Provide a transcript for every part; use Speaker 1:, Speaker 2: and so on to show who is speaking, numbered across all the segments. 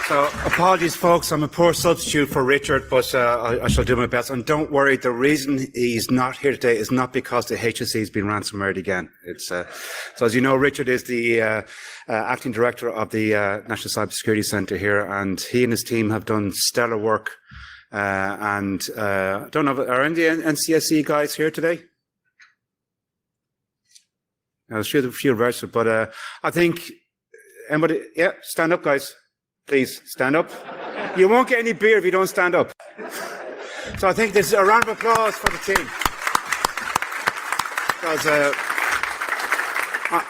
Speaker 1: So apologies, folks. I'm a poor substitute for Richard, but I shall do my best. And don't worry, the reason he's not here today is not because the HSE has been ransomwared again. It's so as you know, Richard is the acting director of the National Cybersecurity Centre here, and he and his team have done stellar work. I don't know, are any of the NCSE guys here today? I'll show a few registered, but I think anybody, yeah, stand up, guys. Please stand up. You won't get any beer if you don't stand up. So I think this is a round of applause for the team. Because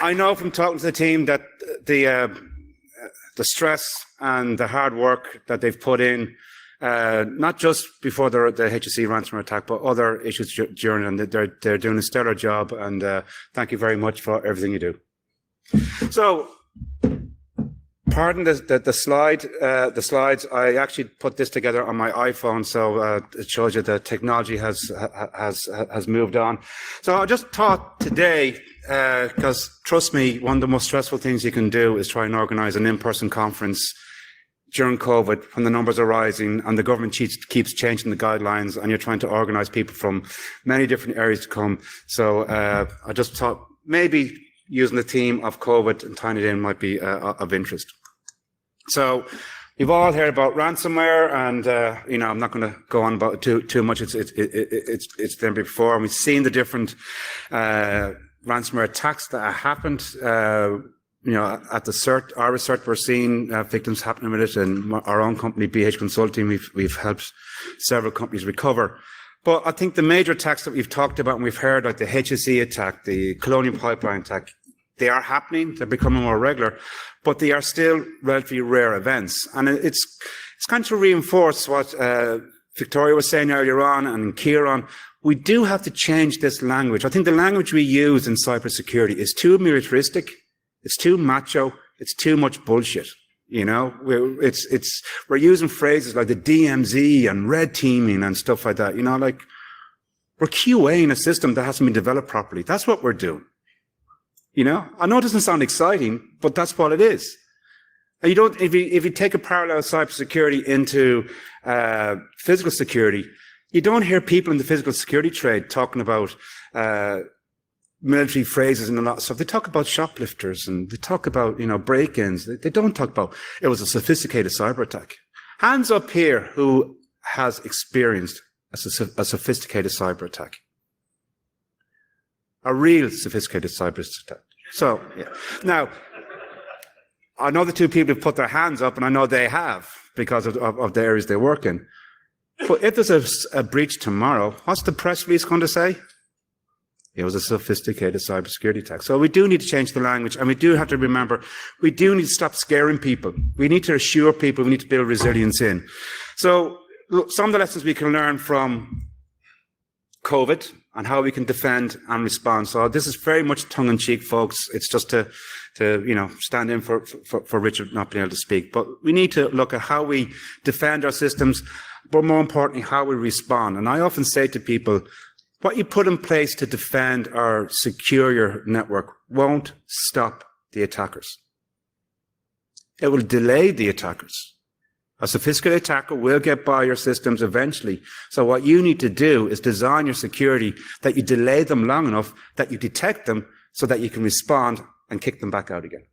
Speaker 1: I know from talking to the team that the stress and the hard work that they've put in, not just before the HSE ransomware attack, but other issues during, and they're doing a stellar job. And thank you very much for everything you do. So, pardon the slide. The slides. I actually put this together on my iPhone, so it shows you the technology has moved on. So I just thought today, because trust me, one of the most stressful things you can do is try and organise an in-person conference during COVID when the numbers are rising and the government keeps changing the guidelines, and you're trying to organise people from many different areas to come. So I just thought maybe using the theme of COVID and tying it in might be of interest. So we've all heard about ransomware, and I'm not going to go on about it too much. It's there before, and we've seen the different ransomware attacks that have happened. At our research, we're seeing victims happening with it, and our own company, BH Consulting, we've helped several companies recover. But I think the major attacks that we've talked about and we've heard, like the HSE attack, the Colonial Pipeline attack, they are happening, they're becoming more regular, but they are still relatively rare events. And it's kind of to reinforce what Victoria was saying earlier on, and Kieran, we do have to change this language. I think the language we use in cybersecurity is too militaristic, it's too macho, it's too much bullshit. We're using phrases like the DMZ and red teaming and stuff like that. Like we're QAing a system that hasn't been developed properly. That's what we're doing. I know it doesn't sound exciting, but that's what it is. And if you take a parallel of cybersecurity into physical security, you don't hear people in the physical security trade talking about military phrases and a lot of stuff. They talk about shoplifters and they talk about, break-ins. They don't talk about it was a sophisticated cyber attack. Hands up here who has experienced a sophisticated cyber attack. A real sophisticated cyber attack. So, yeah. Now, I know the two people have put their hands up, and I know they have because of the areas they work in. But if there's a breach tomorrow, what's the press release going to say? It was a sophisticated cybersecurity attack. So we do need to change the language, and we do have to remember, we do need to stop scaring people. We need to assure people, we need to build resilience in. So look, some of the lessons we can learn from COVID and how we can defend and respond. So this is very much tongue-in-cheek, folks. It's just to stand in for Richard not being able to speak. But we need to look at how we defend our systems, but more importantly, how we respond. And I often say to people, what you put in place to defend or secure your network won't stop the attackers. It will delay the attackers. A sophisticated attacker will get by your systems eventually. So what you need to do is design your security that you delay them long enough that you detect them so that you can respond and kick them back out again.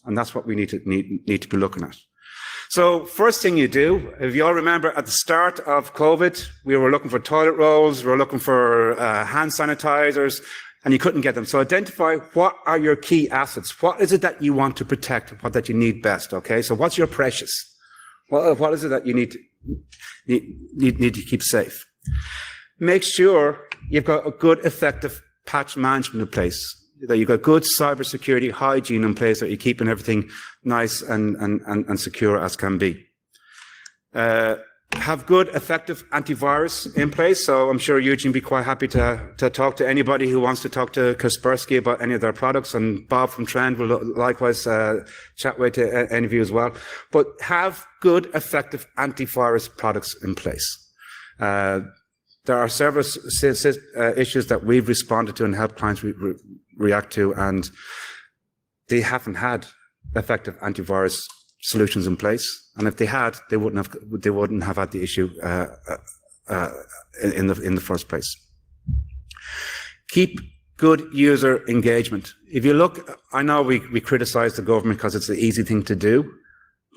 Speaker 1: And that's what we need to be looking at. So first thing you do, if you all remember at the start of COVID, we were looking for toilet rolls, we were looking for hand sanitizers, and you couldn't get them. So identify what are your key assets. What is it that you want to protect, what that you need best, okay? So what's your precious? What is it that you need to keep safe? Make sure you've got a good, effective patch management in place, that you've got good cybersecurity hygiene in place, that you're keeping everything nice and secure as can be. Have good, effective antivirus in place. So I'm sure Eugene will be quite happy to talk to anybody who wants to talk to Kaspersky about any of their products, and Bob from Trend will likewise chat with any of you as well. But have good, effective antivirus products in place. There are several issues that we've responded to and helped clients react to, and they haven't had effective antivirus solutions in place, and if they had, they wouldn't have had the issue in the first place. Keep good user engagement. If you look, I know we criticize the government because it's the easy thing to do,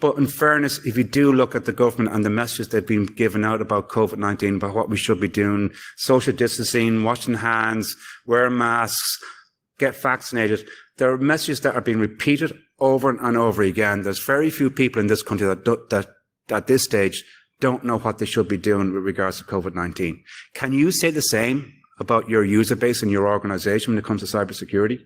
Speaker 1: but in fairness, if you do look at the government and the messages they've been given out about COVID-19, about what we should be doing, social distancing, washing hands, wear masks, get vaccinated, there are messages that are being repeated over and over again. There's very few people in this country that at this stage don't know what they should be doing with regards to COVID-19. Can you say the same about your user base and your organization when it comes to cybersecurity?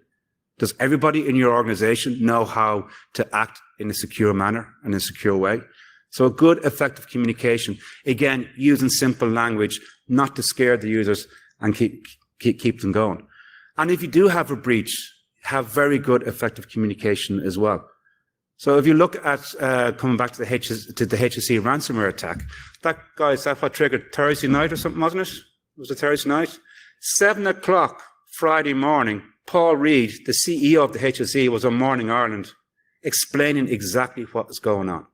Speaker 1: Does everybody in your organization know how to act in a secure manner and in a secure way? So a good, effective communication, again, using simple language, not to scare the users and keep them going. And if you do have a breach, have very good, effective communication as well. So if you look at coming back to the HSE ransomware attack, that's what triggered Thursday night or something, wasn't it? Was it Thursday night? 7 o'clock Friday morning, Paul Reid, the CEO of the HSE, was on Morning Ireland explaining exactly what was going on.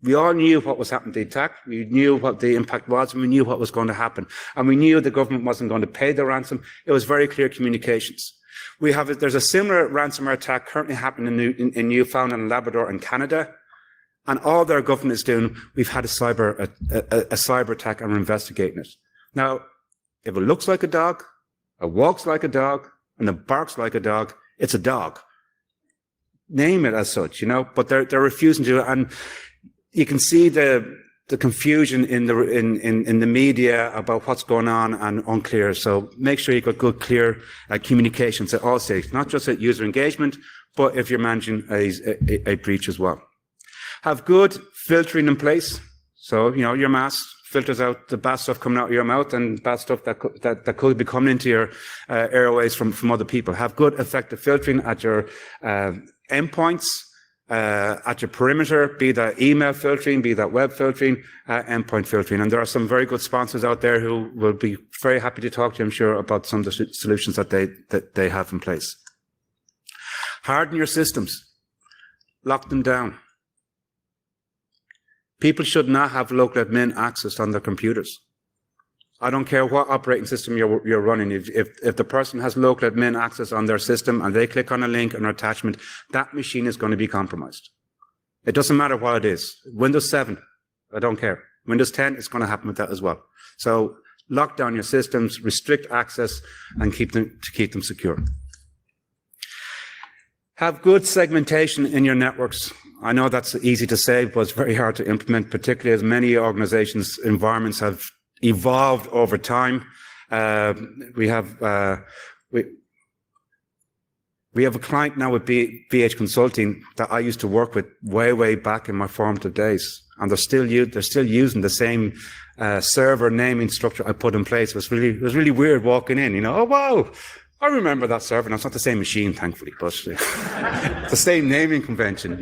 Speaker 1: We all knew what was happening to the attack. We knew what the impact was, and we knew what was going to happen. And we knew the government wasn't going to pay the ransom. It was very clear communications. There's a similar ransomware attack currently happening in Newfoundland and Labrador in Canada. And all their government is doing, we've had a cyber attack and we're investigating it. Now, if it looks like a dog, it walks like a dog, and it barks like a dog, it's a dog. Name it as such, but they're refusing to do it. And you can see the confusion in the media about what's going on and unclear. So make sure you've got good, clear communications at all stages, not just at user engagement, but if you're managing a breach as well. Have good filtering in place. So, your mask filters out the bad stuff coming out of your mouth and bad stuff that could be coming into your airways from other people. Have good, effective filtering at your endpoints, at your perimeter, be that email filtering, be that web filtering, endpoint filtering. And there are some very good sponsors out there who will be very happy to talk to you, I'm sure, about some of the solutions that they have in place. Harden your systems. Lock them down. People should not have local admin access on their computers. I don't care what operating system you're running. If the person has local admin access on their system and they click on a link or an attachment, that machine is going to be compromised. It doesn't matter what it is. Windows 7, I don't care. Windows 10, it's going to happen with that as well. So lock down your systems, restrict access, and keep them secure. Have good segmentation in your networks. I know that's easy to say, but it's very hard to implement, particularly as many organizations' environments have evolved over time. We have a client now with BH Consulting that I used to work with way back in my formative days, and they're still using the same server naming structure I put in place. It was really weird walking in. Oh wow, I remember that server. Now it's not the same machine, thankfully, but it's the same naming convention.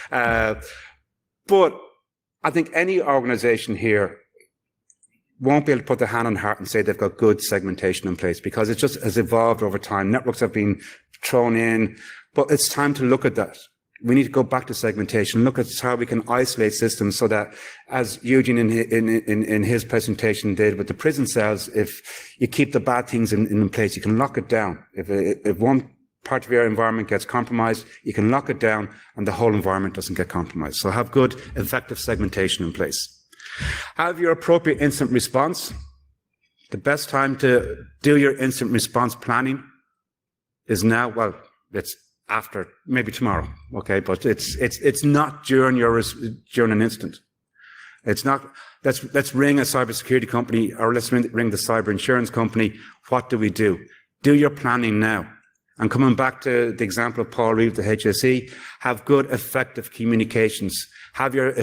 Speaker 1: But I think any organization here won't be able to put their hand on the heart and say they've got good segmentation in place, because it just has evolved over time. Networks have been thrown in, but it's time to look at that. We need to go back to segmentation, look at how we can isolate systems so that, as Eugene in his presentation did with the prison cells, if you keep the bad things in place, you can lock it down. If one part of your environment gets compromised, you can lock it down and the whole environment doesn't get compromised. So have good, effective segmentation in place. Have your appropriate instant response. The best time to do your instant response planning is now. Well, it's after, maybe tomorrow, okay? But it's not during an instant. It's not. Let's ring a cybersecurity company, or let's ring the cyber insurance company. What do we do? Do your planning now. And coming back to the example of Paul Reid, the HSE, have good, effective communications. Have your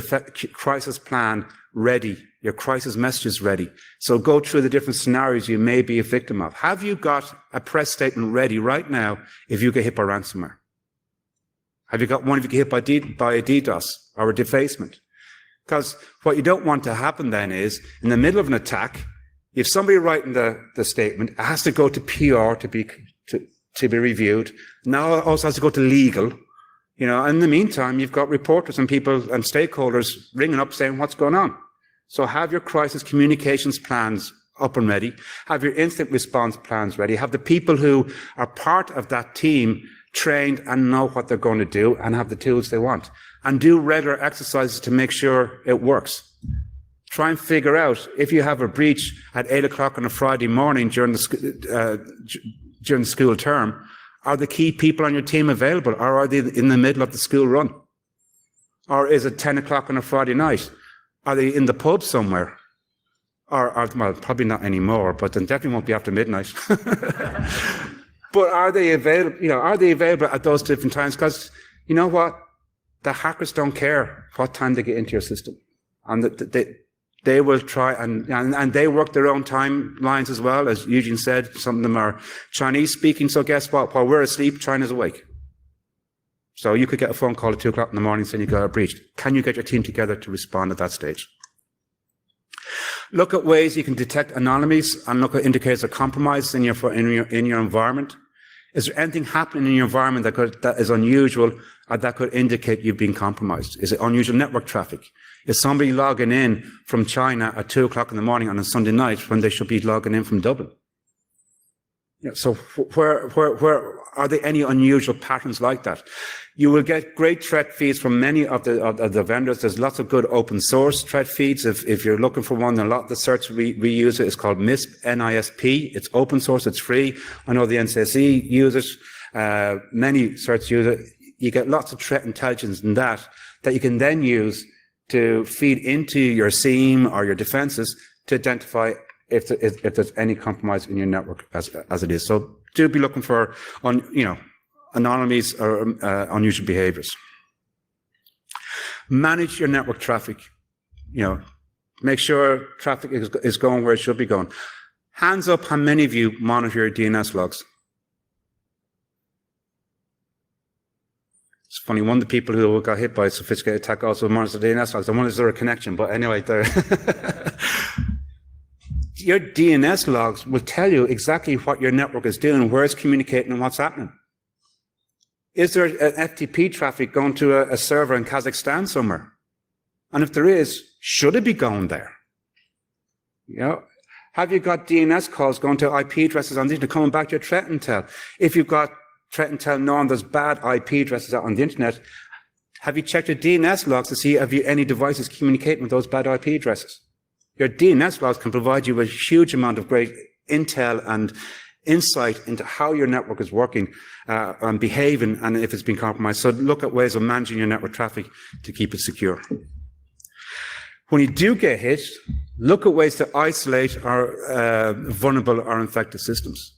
Speaker 1: crisis plan ready, your crisis messages ready. So go through the different scenarios you may be a victim of. Have you got a press statement ready right now if you get hit by ransomware? Have you got one if you get hit by a DDoS or a defacement? Because what you don't want to happen then is, in the middle of an attack, if somebody writing the statement, it has to go to PR to be reviewed. Now it also has to go to legal. In the meantime, you've got reporters and people and stakeholders ringing up saying, what's going on? So have your crisis communications plans up and ready. Have your instant response plans ready. Have the people who are part of that team trained and know what they're going to do and have the tools they want. And do regular exercises to make sure it works. Try and figure out if you have a breach at 8 o'clock on a Friday morning during the school term, are the key people on your team available, or are they in the middle of the school run? Or is it 10 o'clock on a Friday night? Are they in the pub somewhere? Well, probably not anymore, but then definitely won't be after midnight. But are they available, are they available at those different times? Because you know what? The hackers don't care what time they get into your system. And they will try and they work their own timelines as well. As Eugene said, some of them are Chinese speaking. So guess what? While we're asleep, China's awake. So you could get a phone call at 2 o'clock in the morning saying you got a breach. Can you get your team together to respond at that stage? Look at ways you can detect anomalies and look at indicators of compromise in your environment. Is there anything happening in your environment that is unusual or that could indicate you've been compromised? Is it unusual network traffic? Is somebody logging in from China at 2 o'clock in the morning on a Sunday night when they should be logging in from Dublin? So where are there any unusual patterns like that? You will get great threat feeds from many of the vendors. There's lots of good open source threat feeds. If you're looking for one, a lot of the search we use it is called NISP, N-I-S-P. It's open source, it's free. I know the NCSE use it. Many search use it. You get lots of threat intelligence in that you can then use to feed into your SIEM or your defenses to identify if there's any compromise in your network as it is. So do be looking for anomalies or unusual behaviors. Manage your network traffic. Make sure traffic is going where it should be going. Hands up, how many of you monitor your DNS logs? It's funny, one of the people who got hit by a sophisticated attack also monitors the DNS logs. I wonder, is there a connection? But anyway, your DNS logs will tell you exactly what your network is doing, where it's communicating and what's happening. Is there an FTP traffic going to a server in Kazakhstan somewhere? And if there is, should it be going there? Have you got DNS calls going to IP addresses on the internet, coming back to your threat intel? If you've got threat intel knowing there's bad IP addresses out on the internet, have you checked your DNS logs to see if you any devices communicating with those bad IP addresses? Your DNS logs can provide you with a huge amount of great intel and insight into how your network is working and behaving and if it's been compromised. So look at ways of managing your network traffic to keep it secure. When you do get hit, look at ways to isolate our vulnerable or infected systems.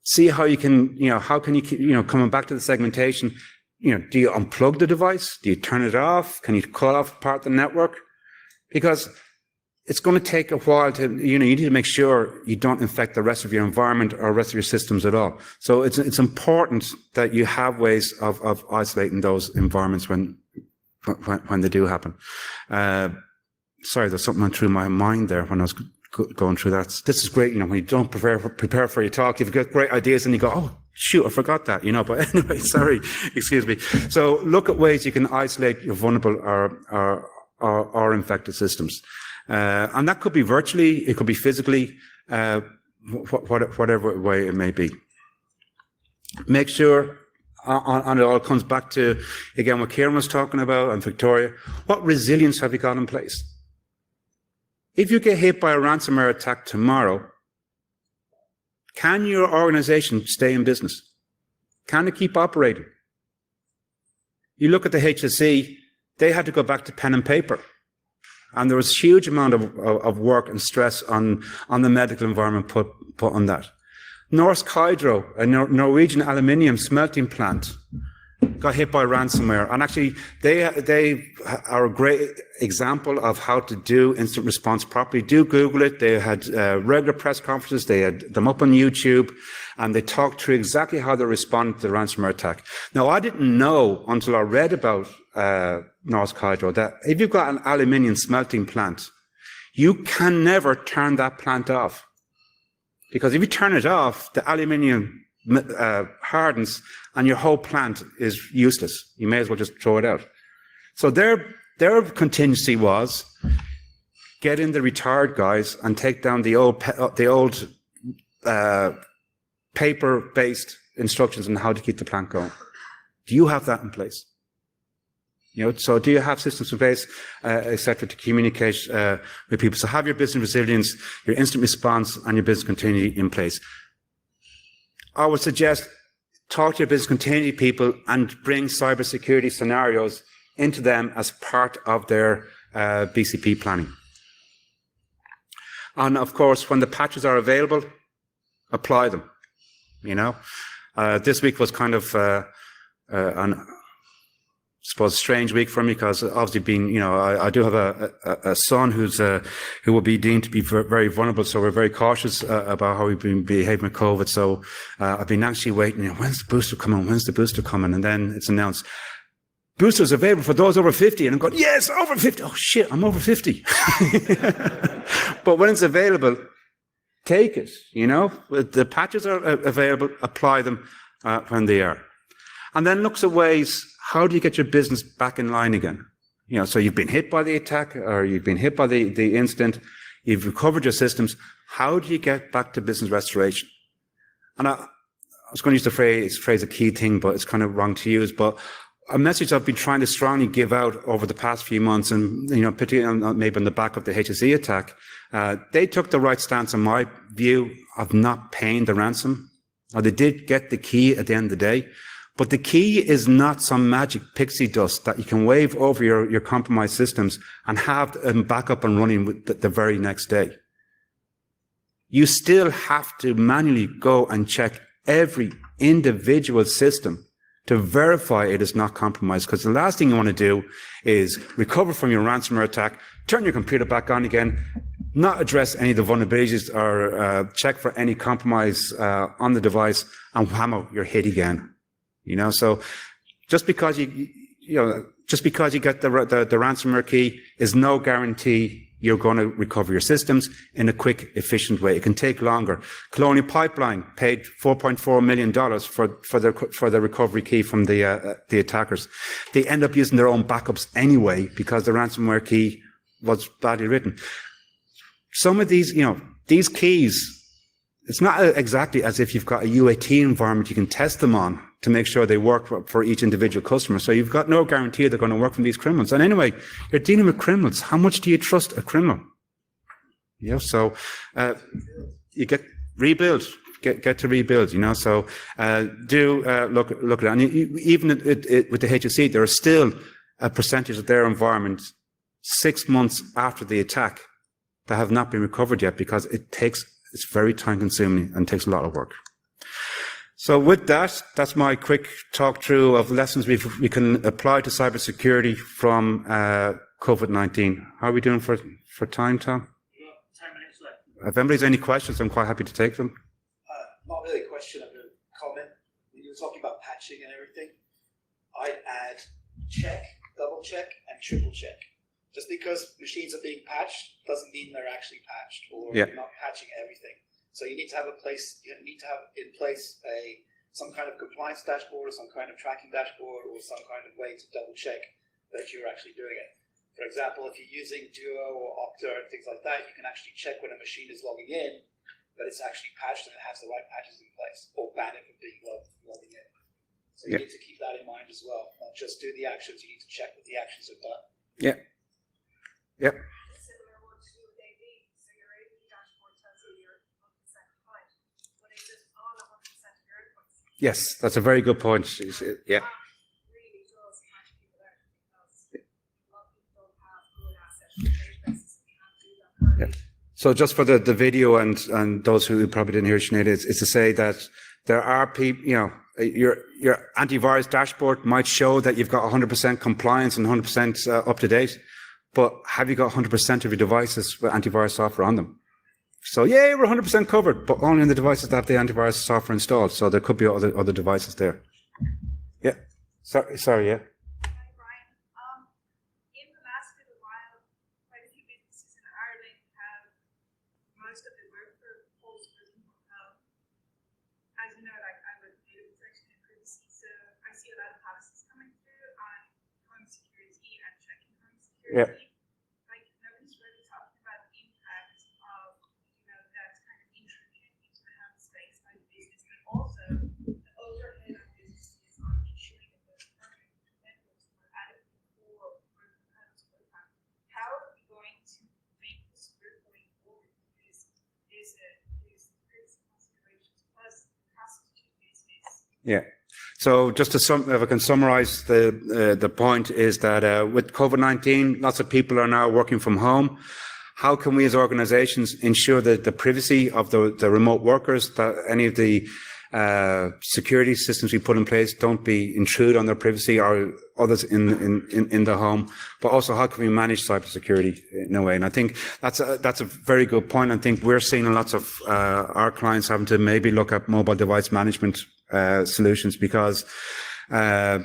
Speaker 1: See how you can, how can you keep, coming back to the segmentation, do you unplug the device? Do you turn it off? Can you cut off part of the network? Because it's going to take a while to, you need to make sure you don't infect the rest of your environment or rest of your systems at all. So it's important that you have ways of isolating those environments when they do happen. Sorry, there's something went through my mind there when I was going through that. This is great, when you don't prepare for your talk, you've got great ideas and you go, oh, shoot, I forgot that, but anyway, sorry, excuse me. So look at ways you can isolate your vulnerable or infected systems. And that could be virtually, it could be physically, whatever way it may be. Make sure, and it all comes back to, again, what Kieran was talking about and Victoria, what resilience have you got in place? If you get hit by a ransomware attack tomorrow, can your organization stay in business? Can it keep operating? You look at the HSE, they had to go back to pen and paper. And there was a huge amount of work and stress on the medical environment put on that. Norsk Hydro, a Norwegian aluminium smelting plant, got hit by ransomware. And actually, they are a great example of how to do instant response properly. Do Google it. They had regular press conferences. They had them up on YouTube. And they talked through exactly how they responded to the ransomware attack. Now, I didn't know until I read about Norsk Hydro that if you've got an aluminium smelting plant, you can never turn that plant off. Because if you turn it off, the aluminium hardens and your whole plant is useless. You may as well just throw it out. So their contingency was get in the retired guys and take down the old paper-based instructions on how to keep the plant going. Do you have that in place? So do you have systems in place, et cetera, to communicate with people? So have your business resilience, your instant response, and your business continuity in place. I would suggest talk to your business continuity people and bring cybersecurity scenarios into them as part of their BCP planning. And of course, when the patches are available, apply them. This week was kind of an strange week for me because obviously I do have a son who will be deemed to be very vulnerable. So we're very cautious about how we've been behaving with COVID. So I've been actually waiting, when's the booster coming? When's the booster coming? And then it's announced, boosters available for those over 50. And I'm going, yes, over 50. Oh shit, I'm over 50. But when it's available, take it, The patches are available, apply them when they are. And then looks at ways, how do you get your business back in line again? So you've been hit by the attack or you've been hit by the incident, you've recovered your systems. How do you get back to business restoration? And I was going to use the phrase a key thing, but it's kind of wrong to use. But a message I've been trying to strongly give out over the past few months, and particularly maybe on the back of the HSE attack, they took the right stance, in my view, of not paying the ransom. Now, they did get the key at the end of the day, but the key is not some magic pixie dust that you can wave over your compromised systems and have them back up and running with the very next day. You still have to manually go and check every individual system to verify it is not compromised, because the last thing you want to do is recover from your ransomware attack, turn your computer back on again, not address any of the vulnerabilities or check for any compromise on the device, and whammo, you're hit again. So just because you get the ransomware key is no guarantee you're going to recover your systems in a quick, efficient way. It can take longer. Colonial Pipeline paid $4.4 million for the recovery key from the attackers. They end up using their own backups anyway because the ransomware key was badly written. Some of these, these keys, it's not exactly as if you've got a UAT environment you can test them on to make sure they work for each individual customer. So you've got no guarantee they're going to work from these criminals. And anyway, you're dealing with criminals. How much do you trust a criminal? So you get rebuild, get to rebuild. So do look at it. And even with the HSE, there is still a percentage of their environment 6 months after the attack that have not been recovered yet because it's very time consuming and takes a lot of work. So with that, that's my quick talk through of lessons we can apply to cybersecurity from COVID-19. How are we doing for time, Tom?
Speaker 2: 10 minutes left.
Speaker 1: If anybody's any questions, I'm quite happy to take them.
Speaker 2: Not really a question, but a comment. When you were talking about patching and everything, I'd add check, double check, and triple check. Just because machines are being patched doesn't mean they're actually patched, or you're not patching everything. So you need to have in place some kind of compliance dashboard, or some kind of tracking dashboard, or some kind of way to double check that you're actually doing it. For example, if you're using Duo or Okta and things like that, you can actually check when a machine is logging in that it's actually patched and it has the right patches in place, or ban it from being logging in. So you need to keep that in mind as well. Not just do the actions, you need to check that the actions are done.
Speaker 1: Yeah. Yep.
Speaker 3: Similar one to do with AV. So your AV dashboard tells you you're 100% compliant, but is it on 100% of your inputs?
Speaker 1: Yes, that's a very good point. Yeah.
Speaker 3: Really does catch people out because a lot of people don't have good assets and databases and can't do that currently.
Speaker 1: So just for the video and those who probably didn't hear Sinead, it's to say that there are people, your antivirus dashboard might show that you've got 100% compliance and 100% up to date. But have you got 100% of your devices with antivirus software on them? So yeah, we're 100% covered, but only on the devices that have the antivirus software installed. So there could be other devices there. Yeah. Sorry. Yeah.
Speaker 3: Hi, Brian. In the last little while, quite a few businesses in Ireland have most of the work for post-prison. As you know, like I'm
Speaker 1: Yeah.
Speaker 3: Like, nobody's really talking about the impact of, that kind of intrusion into the health space by the business, but also the overhead of businesses on ensuring that those permanent networks are adequate for the panels program. How are we going to make this work going forward? Because there's critical considerations plus the cost to business.
Speaker 1: Yeah. So just to if I can summarize the point is that with COVID-19, lots of people are now working from home. How can we as organizations ensure that the privacy of the remote workers, that any of the security systems we put in place don't be intrude on their privacy or others in the home, but also how can we manage cybersecurity in a way? And I think that's a very good point. I think we're seeing lots of our clients having to maybe look at mobile device management solutions because there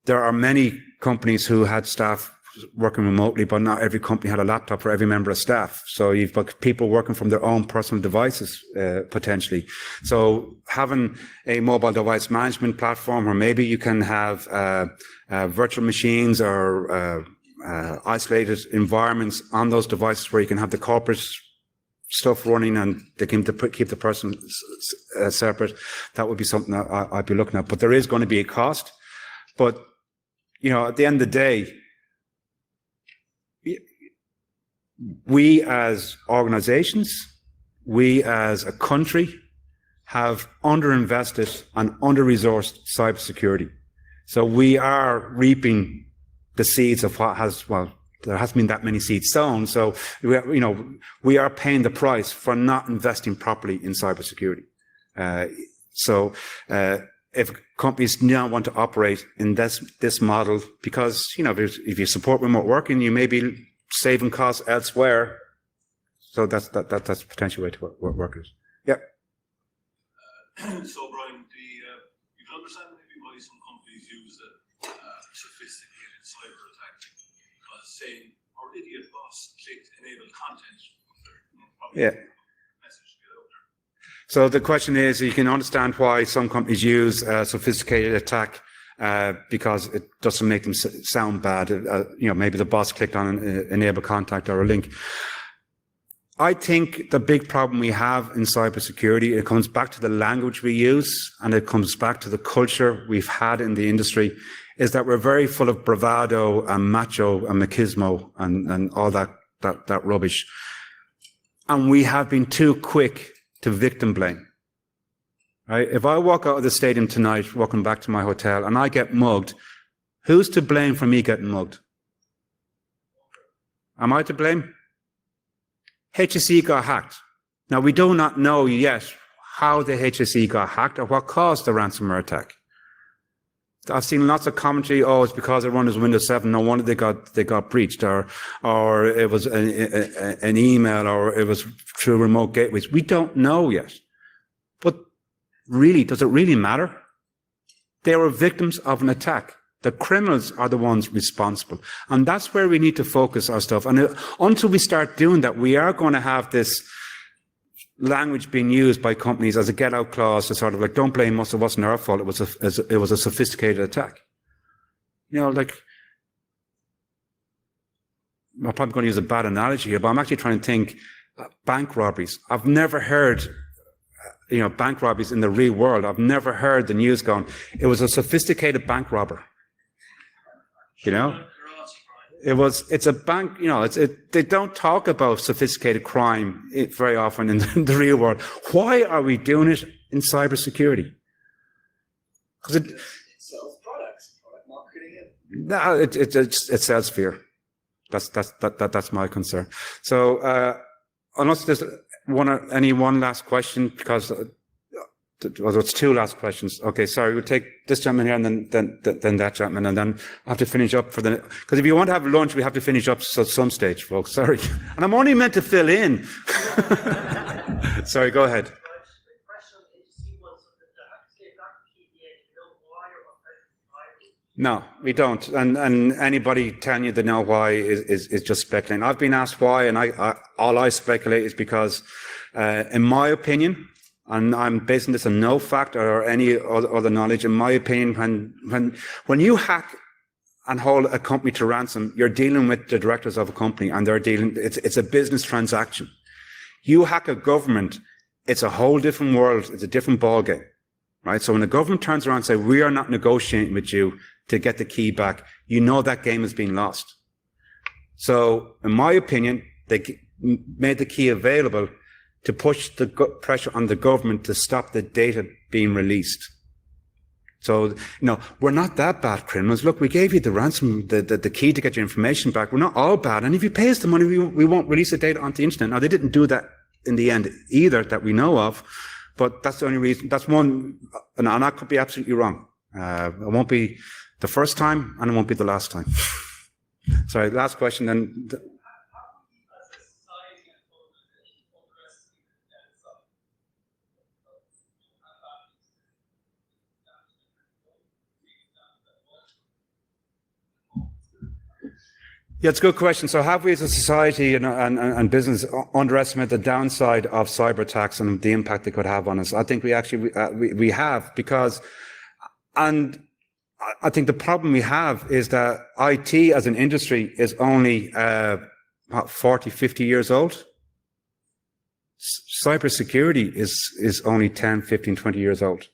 Speaker 1: are many companies who had staff working remotely, but not every company had a laptop for every member of staff. So you've got people working from their own personal devices, potentially. So having a mobile device management platform, or maybe you can have virtual machines or isolated environments on those devices where you can have the corporate stuff running and they can keep the person separate. That would be something that I'd be looking at. But there is going to be a cost. But, at the end of the day, we as organizations, we as a country have underinvested and under-resourced cybersecurity. So we are reaping the seeds of what there hasn't been that many seeds sown. So, we are paying the price for not investing properly in cybersecurity. If companies now want to operate in this model, because, if you support remote working, you may be saving costs elsewhere. So that's a potential way to work it. Yeah.
Speaker 4: So Brian, you can understand maybe why some companies use a sophisticated cyber attack, because saying, our idiot boss clicked enable content.
Speaker 1: Yeah. So the question is, you can understand why some companies use a sophisticated attack because it doesn't make them sound bad. Maybe the boss clicked on an enable contact or a link. I think the big problem we have in cybersecurity, it comes back to the language we use and it comes back to the culture we've had in the industry, is that we're very full of bravado and macho and machismo and all that rubbish. And we have been too quick to victim blame. Right? If I walk out of the stadium tonight, walking back to my hotel, and I get mugged, who's to blame for me getting mugged? Am I to blame? HSE got hacked. Now, we do not know yet how the HSE got hacked or what caused the ransomware attack. I've seen lots of commentary, it's because it run as Windows 7, no wonder they got breached, or it was an email, or it was through remote gateways. We don't know yet. But really, does it really matter? They were victims of an attack. The criminals are the ones responsible. And that's where we need to focus our stuff. And until we start doing that, we are going to have this language being used by companies as a get-out clause to sort of like, don't blame us, it wasn't our fault, it was a sophisticated attack. I'm probably going to use a bad analogy here, but I'm actually trying to think bank robberies. I've never heard, bank robberies in the real world. I've never heard the news going, it was a sophisticated bank robber. It's a bank, they don't talk about sophisticated crime very often in the real world. Why are we doing it in cybersecurity? Because
Speaker 2: it sells products, product marketing.
Speaker 1: No, it sells fear. That's my concern. So, unless there's one last question, because it's two last questions. Okay, sorry, we'll take this gentleman here and then that gentleman, and then I have to finish up because if you want to have lunch, we have to finish up at some stage, folks. Sorry. And I'm only meant to fill in. Sorry, go ahead. No, we don't. And anybody telling you they know why is just speculating. I've been asked why, and all I speculate is because, in my opinion, and I'm basing this on no fact or any other knowledge, in my opinion, when you hack and hold a company to ransom, you're dealing with the directors of a company, and it's a business transaction. You hack a government, it's a whole different world, it's a different ballgame, right? So when the government turns around and say, we are not negotiating with you to get the key back, you know that game has been lost. So in my opinion, they made the key available to push the pressure on the government to stop the data being released. So, we're not that bad criminals. Look, we gave you the ransom, the key to get your information back. We're not all bad. And if you pay us the money, we won't release the data onto the internet. Now, they didn't do that in the end either that we know of, but that's the only reason. That's one, and I could be absolutely wrong. It won't be the first time, and it won't be the last time. Sorry, last question then. Yeah, it's a good question. So have we as a society and business underestimated the downside of cyber attacks and the impact they could have on us? I think we actually, we have, because, and I think the problem we have is that IT as an industry is only 40, 50 years old. Cybersecurity is only 10, 15, 20 years old.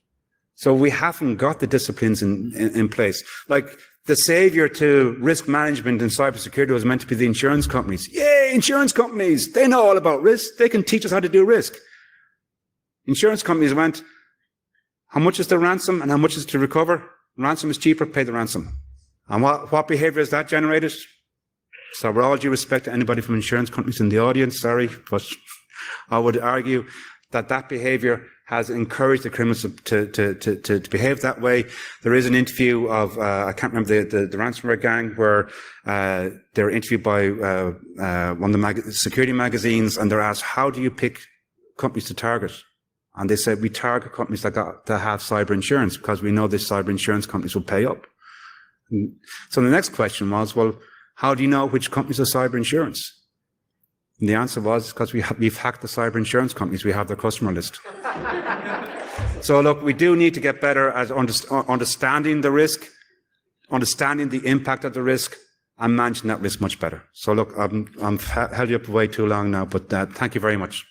Speaker 1: So we haven't got the disciplines in place. Like, the savior to risk management and cybersecurity was meant to be the insurance companies. Yay, insurance companies! They know all about risk. They can teach us how to do risk. Insurance companies went, how much is the ransom and how much is to recover? Ransom is cheaper, pay the ransom. And what behavior has that generated? So with all due respect to anybody from insurance companies in the audience, sorry, but I would argue that behavior has encouraged the criminals to behave that way. There is an interview of, I can't remember the ransomware gang, where they were interviewed by one of the security magazines, and they're asked, how do you pick companies to target? And they said, we target companies that have cyber insurance because we know these cyber insurance companies will pay up. And so the next question was, well, how do you know which companies are cyber insurance? And the answer was, because we've hacked the cyber insurance companies, we have their customer list. So look, we do need to get better at understanding the risk, understanding the impact of the risk, and managing that risk much better. So look, I'm held you up way too long now, but thank you very much.